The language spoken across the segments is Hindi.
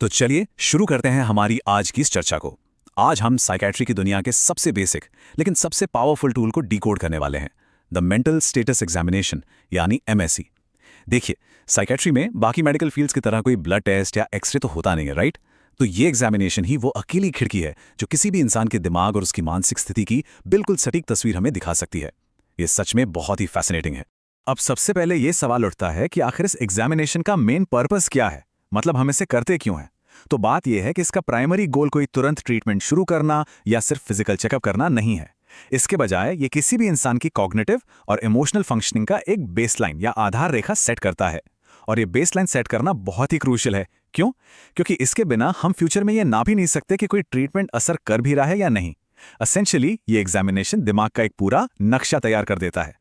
तो चलिए शुरू करते हैं हमारी आज की इस चर्चा को। आज हम साइकेट्री की दुनिया के सबसे बेसिक लेकिन सबसे पावरफुल टूल को डिकोड करने वाले हैं, द मेंटल स्टेटस एग्जामिनेशन यानी एमएसई। देखिए, साइकेट्री में बाकी मेडिकल फील्ड्स की तरह कोई ब्लड टेस्ट या एक्सरे तो होता नहीं है, राइट? तो ये एग्जामिनेशन ही वो अकेली खिड़की है जो किसी भी इंसान के दिमाग और उसकी मानसिक स्थिति की बिल्कुल सटीक तस्वीर हमें दिखा सकती है। ये सच में बहुत ही फैसिनेटिंग है। अब सबसे पहले ये सवाल उठता है कि आखिर इस एग्जामिनेशन का मेन पर्पस क्या है, मतलब हम इसे करते क्यों हैं? तो बात यह है कि इसका प्राइमरी गोल कोई तुरंत ट्रीटमेंट शुरू करना या सिर्फ फिजिकल चेकअप करना नहीं है। इसके बजाय ये किसी भी इंसान की कॉग्निटिव और इमोशनल फंक्शनिंग का एक बेसलाइन या आधार रेखा सेट करता है। और ये बेसलाइन सेट करना बहुत ही क्रूशियल है। क्यों? क्योंकि इसके बिना हम फ्यूचर में ये नाप ही नहीं सकते कि कोई ट्रीटमेंट असर कर भी रहा है या नहीं। एसेंशियली ये एग्जामिनेशन दिमाग का एक पूरा नक्शा तैयार कर देता है।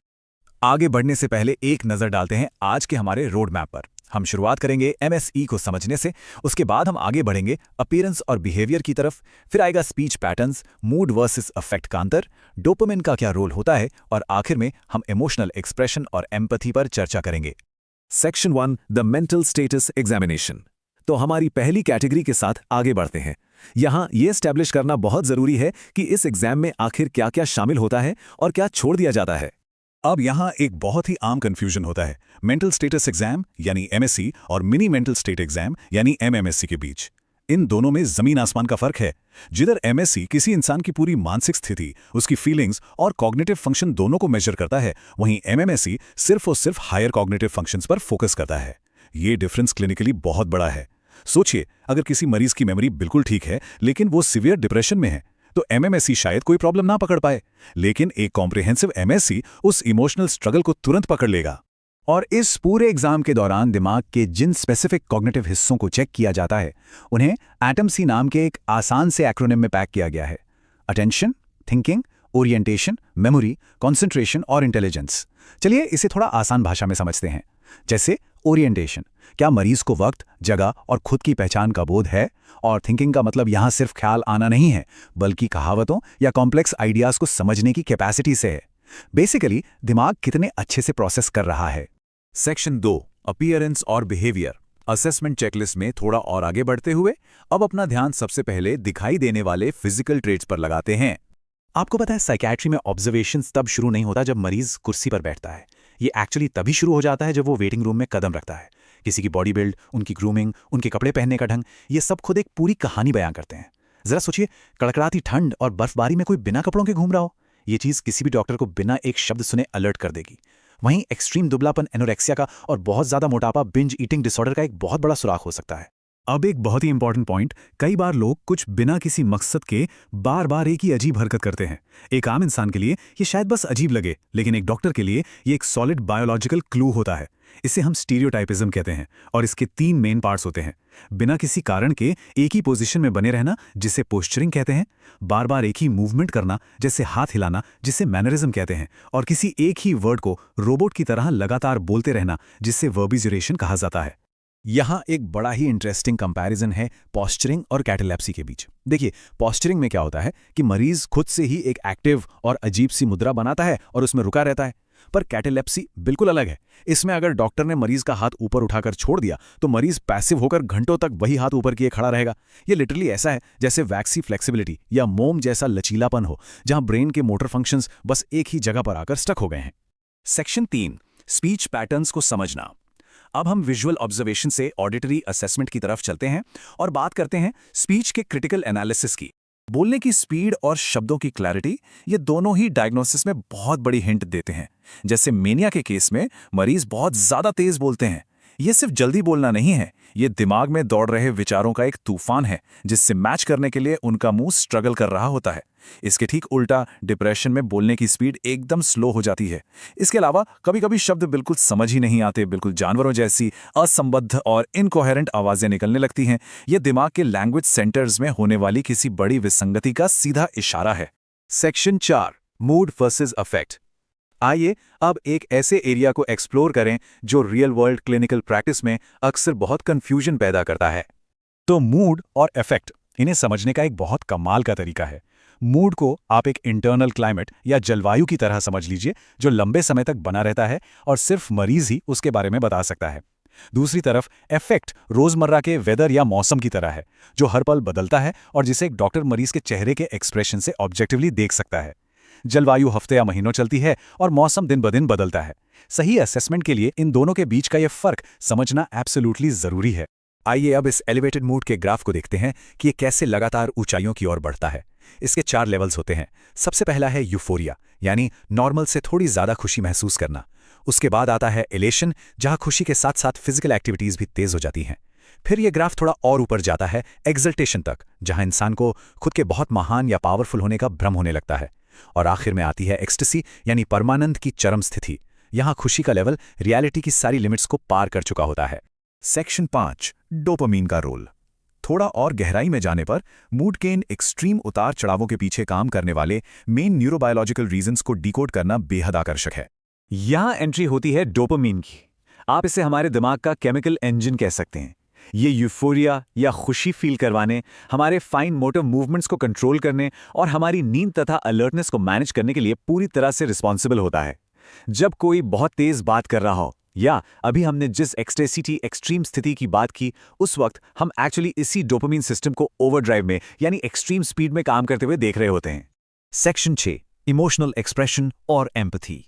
आगे बढ़ने से पहले एक नजर डालते हैं आज के हमारे रोड मैप पर। हम शुरुआत करेंगे एमएसई को समझने से, उसके बाद हम आगे बढ़ेंगे अपीयरेंस और बिहेवियर की तरफ, फिर आएगा speech patterns, mood versus affect का अंतर, डोपामिन का क्या रोल होता है, और आखिर में हम इमोशनल एक्सप्रेशन और एम्पैथी पर चर्चा करेंगे। Section 1, the mental status examination. तो हमारी पहली कैटेगरी के साथ आगे बढ़ते हैं। यहां यह एस्टैब्लिश करना बहुत जरूरी है कि इस एग्जाम में आखिर क्या क्या शामिल होता है और क्या छोड़ दिया जाता है। अब यहां एक बहुत ही आम कंफ्यूजन होता है मेंटल स्टेटस एग्जाम यानी एमएसई और मिनी मेंटल स्टेट एग्जाम यानी एमएमएसई के बीच। इन दोनों में जमीन आसमान का फर्क है। जिधर एमएसई किसी इंसान की पूरी मानसिक स्थिति, उसकी फीलिंग्स और कॉग्निटिव फंक्शन दोनों को मेजर करता है, वहीं एमएमएसई सिर्फ और सिर्फ हायर कॉग्निटिव फंक्शंस पर फोकस करता है। ये डिफरेंस क्लिनिकली बहुत बड़ा है। सोचिए, अगर किसी मरीज की मेमोरी बिल्कुल ठीक है लेकिन वो सीवियर डिप्रेशन में है तो एमएमएसई शायद कोई प्रॉब्लम ना पकड़ पाए, लेकिन एक कॉम्प्रिहेंसिव एमएसई उस इमोशनल स्ट्रगल को तुरंत पकड़ लेगा। और इस पूरे एग्जाम के दौरान दिमाग के जिन स्पेसिफिक कॉग्निटिव हिस्सों को चेक किया जाता है उन्हें एटम-सी नाम के एक आसान से एक्रोनिम में पैक किया गया है। Attention, thinking, orientation, memory, concentration और इंटेलिजेंस। चलिए इसे थोड़ा आसान भाषा में समझते हैं। जैसे ओरिएंटेशन, क्या मरीज को वक्त, जगह और खुद की पहचान का बोध है? और थिंकिंग का मतलब यहां सिर्फ ख्याल आना नहीं है, बल्कि कहावतों या कॉम्प्लेक्स आइडियाज को समझने की कैपेसिटी से है। बेसिकली दिमाग कितने अच्छे से प्रोसेस कर रहा है। सेक्शन 2, अपीयरेंस और बिहेवियर। असेसमेंट चेकलिस्ट में थोड़ा और आगे बढ़ते हुए अब अपना ध्यान सबसे पहले दिखाई देने वाले फिजिकल ट्रेट्स पर लगाते हैं। आपको पता है, साइकियाट्री में ऑब्जर्वेशंस तब शुरू नहीं होता जब मरीज कुर्सी पर बैठता है। ये एक्चुअली तभी शुरू हो जाता है जब वो वेटिंग रूम में कदम रखता है। किसी की बॉडी बिल्ड, उनकी ग्रूमिंग, उनके कपड़े पहनने का ढंग, ये सब खुद एक पूरी कहानी बयां करते हैं। जरा सोचिए, कड़कड़ाती ठंड और बर्फबारी में कोई बिना कपड़ों के घूम रहा हो, ये चीज किसी भी डॉक्टर को बिना एक शब्द सुने अलर्ट कर देगी। वहीं एक्सट्रीम दुबलापन एनोरेक्सिया का और बहुत ज्यादा मोटापा बिंज ईटिंग डिसऑर्डर का एक बहुत बड़ा सुराग हो सकता है। अब एक बहुत ही इंपॉर्टेंट पॉइंट, कई बार लोग कुछ बिना किसी मकसद के बार बार एक ही अजीब हरकत करते हैं। एक आम इंसान के लिए ये शायद बस अजीब लगे, लेकिन एक डॉक्टर के लिए ये एक सॉलिड बायोलॉजिकल क्लू होता है। इसे हम स्टीरियोटाइपिज्म कहते हैं और इसके 3 मेन पार्ट्स होते हैं। बिना किसी कारण के एक ही पोजीशन में बने रहना, जिसे पोस्चरिंग कहते हैं, बार बार एक ही मूवमेंट करना, जैसे हाथ हिलाना, जिसे मैनरिज्म कहते हैं, और किसी एक ही वर्ड को रोबोट की तरह लगातार बोलते रहना, जिसे वर्बिजुरेशन कहा जाता है। यहाँ एक बड़ा ही इंटरेस्टिंग कंपैरिजन है पोस्चरिंग और कैटेलेप्सी के बीच। देखिए, पोस्चरिंग में क्या होता है कि मरीज खुद से ही एक एक्टिव और अजीब सी मुद्रा बनाता है और उसमें रुका रहता है। पर कैटेलेप्सी बिल्कुल अलग है। इसमें अगर डॉक्टर ने मरीज का हाथ ऊपर उठाकर छोड़ दिया तो मरीज पैसिव होकर घंटों तक वही हाथ ऊपर किए खड़ा रहेगा। ये लिटरली ऐसा है जैसे वैक्सी फ्लेक्सिबिलिटी या मोम जैसा लचीलापन हो, जहां ब्रेन के मोटर फंक्शंस बस एक ही जगह पर आकर स्टक हो गए हैं। सेक्शन 3, स्पीच पैटर्न्स को समझना। अब हम विजुअल ऑब्जर्वेशन से ऑडिटरी असेसमेंट की तरफ चलते हैं और बात करते हैं स्पीच के क्रिटिकल एनालिसिस की। बोलने की स्पीड और शब्दों की क्लैरिटी, ये दोनों ही डायग्नोसिस में बहुत बड़ी हिंट देते हैं। जैसे मेनिया के केस में मरीज बहुत ज्यादा तेज बोलते हैं। ये सिर्फ जल्दी बोलना नहीं है, ये दिमाग में दौड़ रहे विचारों का एक तूफान है जिससे मैच करने के लिए उनका मुंह स्ट्रगल कर रहा होता है। इसके ठीक उल्टा डिप्रेशन में बोलने की स्पीड एकदम स्लो हो जाती है। इसके अलावा कभी कभी शब्द बिल्कुल समझ ही नहीं आते, बिल्कुल जानवरों जैसी असंबद्ध और इनकोहेरेंट आवाजें निकलने लगती हैं। ये दिमाग के लैंग्वेज सेंटर्स में होने वाली किसी बड़ी विसंगति का सीधा इशारा है। Section 4, mood versus affect. आइए अब एक ऐसे एरिया को एक्सप्लोर करें जो रियल वर्ल्ड क्लिनिकल प्रैक्टिस में अक्सर बहुत कंफ्यूजन पैदा करता है। तो मूड और इफेक्ट, इन्हें समझने का एक बहुत कमाल का तरीका है। मूड को आप एक इंटरनल क्लाइमेट या जलवायु की तरह समझ लीजिए जो लंबे समय तक बना रहता है और सिर्फ मरीज ही उसके बारे में बता सकता है। दूसरी तरफ इफेक्ट रोजमर्रा के वेदर या मौसम की तरह है, जो हर पल बदलता है और जिसे एक डॉक्टर मरीज के चेहरे के एक्सप्रेशन से ऑब्जेक्टिवली देख सकता है। जलवायु हफ्ते या महीनों चलती है और मौसम दिन ब दिन बदलता है। सही असेसमेंट के लिए इन दोनों के बीच का यह फर्क समझना एब्सोल्युटली जरूरी है। आइए अब इस एलिवेटेड मूड के ग्राफ को देखते हैं कि ये कैसे लगातार ऊंचाइयों की ओर बढ़ता है। इसके 4 लेवल्स होते हैं। सबसे पहला है यूफोरिया, यानी नॉर्मल से थोड़ी ज्यादा खुशी महसूस करना। उसके बाद आता है एलेशन, जहां खुशी के साथ साथ फिजिकल एक्टिविटीज भी तेज हो जाती हैं। फिर यह ग्राफ थोड़ा और ऊपर जाता है एक्सल्टेशन तक, जहां इंसान को खुद के बहुत महान या पावरफुल होने का भ्रम होने लगता है। और आखिर में आती है एक्सटेसी, यानी परमानंद की चरम स्थिति। यहां खुशी का लेवल रियलिटी की सारी लिमिट्स को पार कर चुका होता है। सेक्शन 5, डोपामीन का रोल। थोड़ा और गहराई में जाने पर मूड के इन एक्सट्रीम उतार चढ़ावों के पीछे काम करने वाले मेन न्यूरोबायोलॉजिकल रीजंस को डिकोड करना बेहद आकर्षक है। यहां एंट्री होती है डोपामीन की। आप इसे हमारे दिमाग का केमिकल इंजन कह सकते हैं। ये यूफोरिया या खुशी फील करवाने, हमारे फाइन मोटर मूवमेंट्स को कंट्रोल करने और हमारी नींद तथा अलर्टनेस को मैनेज करने के लिए पूरी तरह से रिस्पॉन्सिबल होता है। जब कोई बहुत तेज बात कर रहा हो, या अभी हमने जिस एक्सटेसिटी एक्सट्रीम स्थिति की बात की, उस वक्त हम एक्चुअली इसी डोपामीन सिस्टम को ओवरड्राइव में यानी एक्सट्रीम स्पीड में काम करते हुए देख रहे होते हैं। सेक्शन 6, इमोशनल एक्सप्रेशन और एम्पैथी।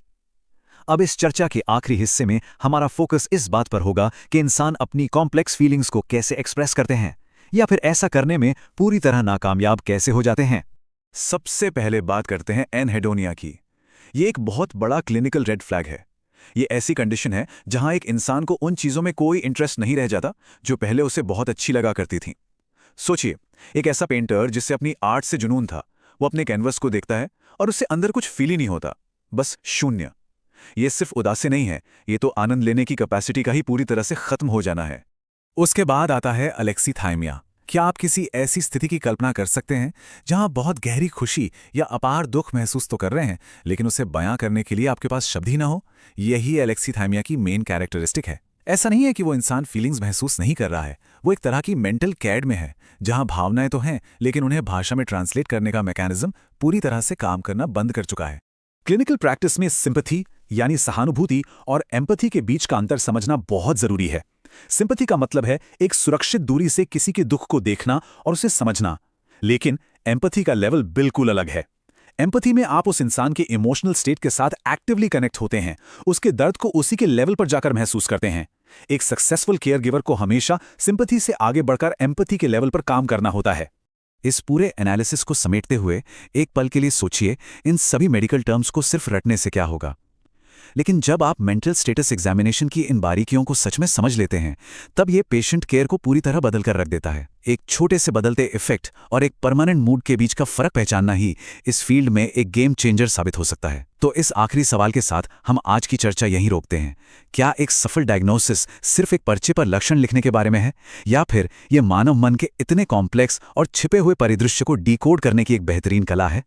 अब इस चर्चा के आखिरी हिस्से में हमारा फोकस इस बात पर होगा कि इंसान अपनी कॉम्प्लेक्स फीलिंग्स को कैसे एक्सप्रेस करते हैं, या फिर ऐसा करने में पूरी तरह नाकामयाब कैसे हो जाते हैं। सबसे पहले बात करते हैं एनहेडोनिया की। ये एक बहुत बड़ा क्लिनिकल रेड फ्लैग है। ये ऐसी कंडीशन है जहां एक इंसान को उन चीजों में कोई इंटरेस्ट नहीं रह जाता जो पहले उसे बहुत अच्छी लगा करती थीं। सोचिए, एक ऐसा पेंटर जिससे अपनी आर्ट से जुनून था, वो अपने कैनवस को देखता है और उससे अंदर कुछ फील ही नहीं होता, बस शून्य। ये सिर्फ उदासी नहीं है, ये तो आनंद लेने की कैपेसिटी का ही पूरी तरह से खत्म हो जाना है। उसके बाद आता है अलेक्सीथाइमिया। क्या आप किसी ऐसी स्थिति की कल्पना कर सकते हैं जहां बहुत गहरी खुशी या अपार दुख महसूस तो कर रहे हैं, लेकिन उसे बयां करने के लिए आपके पास शब्द ही ना हो? यही अलेक्सीथाइमिया की मेन कैरेक्टरिस्टिक है। ऐसा नहीं है कि वो इंसान फीलिंग्स महसूस नहीं कर रहा है, वो एक तरह की मेंटल कैड में है, जहां भावनाएं तो हैं लेकिन उन्हें भाषा में ट्रांसलेट करने का मैकेनिज्म पूरी तरह से काम करना बंद कर चुका है। क्लिनिकल प्रैक्टिस में सिंपैथी यानी सहानुभूति और एम्पैथी के बीच का अंतर समझना बहुत जरूरी है। सिंपैथी का मतलब है एक सुरक्षित दूरी से किसी के दुख को देखना और उसे समझना, लेकिन एम्पैथी का लेवल बिल्कुल अलग है। एम्पैथी में आप उस इंसान के इमोशनल स्टेट के साथ एक्टिवली कनेक्ट होते हैं, उसके दर्द को उसी के लेवल पर जाकर महसूस करते हैं। एक सक्सेसफुल केयरगिवर को हमेशा सिंपैथी से आगे बढ़कर एम्पैथी के लेवल पर काम करना होता है। इस पूरे एनालिसिस को समेटते हुए एक पल के लिए सोचिए, इन सभी मेडिकल टर्म्स को सिर्फ रटने से क्या होगा, लेकिन जब आप मेंटल स्टेटस एग्जामिनेशन की इन बारीकियों को सच में समझ लेते हैं, तब ये पेशेंट केयर को पूरी तरह बदल कर रख देता है। एक छोटे से बदलते इफेक्ट और एक परमानेंट मूड के बीच का फर्क पहचानना ही इस फील्ड में एक गेम चेंजर साबित हो सकता है। तो इस आखिरी सवाल के साथ हम आज की चर्चा यहीं रोकते हैं। क्या एक सफल डायग्नोसिस सिर्फ एक पर्चे पर लक्षण लिखने के बारे में है, या फिर ये मानव मन के इतने कॉम्प्लेक्स और छिपे हुए परिदृश्य को डिकोड करने की एक बेहतरीन कला है?